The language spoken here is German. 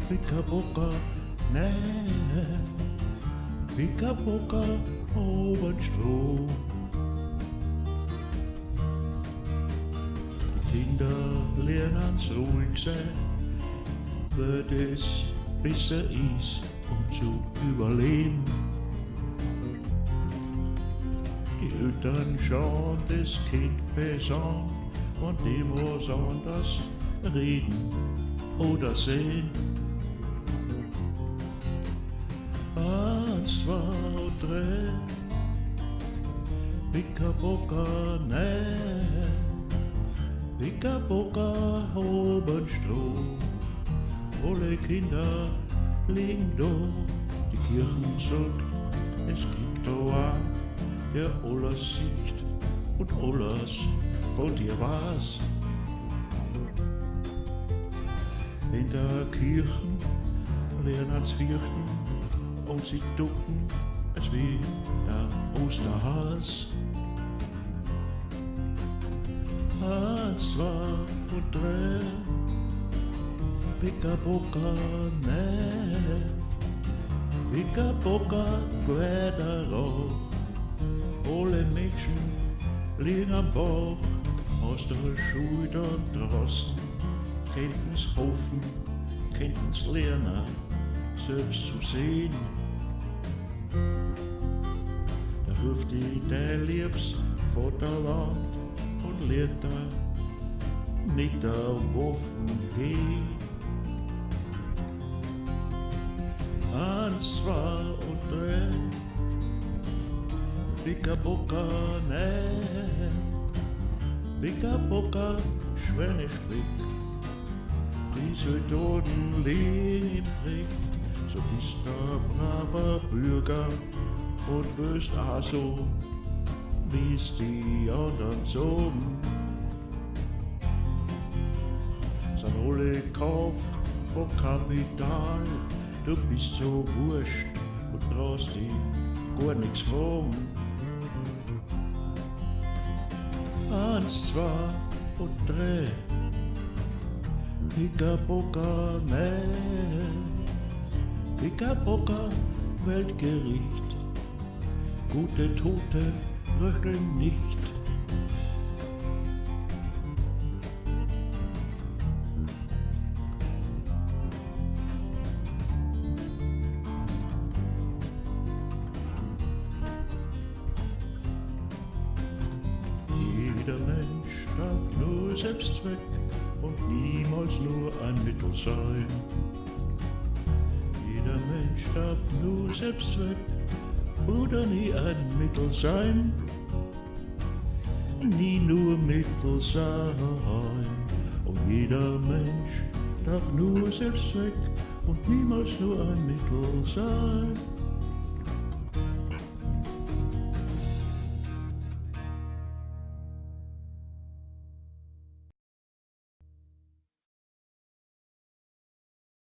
Pickabucka, nee, Pickabucka, oben Stroh. Die Kinder lernen's ruhig sein, wird es besser ist, um zu überleben. Die Eltern schauen das Kind besser an und dem was anders reden oder sehen. 1, 2, 3, Pickabucka, nee, Pickabucka, oben Stroh. Alle Kinder liegen da, die Kirchen sagt, es gibt da einen, der alles sieht und alles von dir weiß. In der Kirche lernen's fürchten und sie ducken, es wie der Osterhas. 1, 2 und 3, Pickabucka, nee, Pickabucka, Quadero. Alle Menschen liegen am Bauch, aus der Schule draußen, könnten's hoffen, könnten's lernen, selbst zu sehen. Da ruft die dein liebs Vaterland und lernt da mit der Waffen gehen. 1, 2 und 3, Pickabucka, nee, Pickabucka, Schwäne spricht, die Soldaten leben trägt, so bist du braver Bürger und wirst auch so, wie's die anderen sagen. Sind alle gekauft von Kapital, du bist so wurscht und brauchst dich gar nichts fragen. 1, 2 und 3, Pickabucka, nee, Pickabucka, Weltgericht, gute Tote röcheln nicht. Jeder Mensch darf nur Selbstzweck und niemals nur ein Mittel sein. Jeder Mensch darf nur Selbstzweck oder nie ein Mittel sein. Nie nur Mittel sein. Und jeder Mensch darf nur Selbstzweck und niemals nur ein Mittel sein.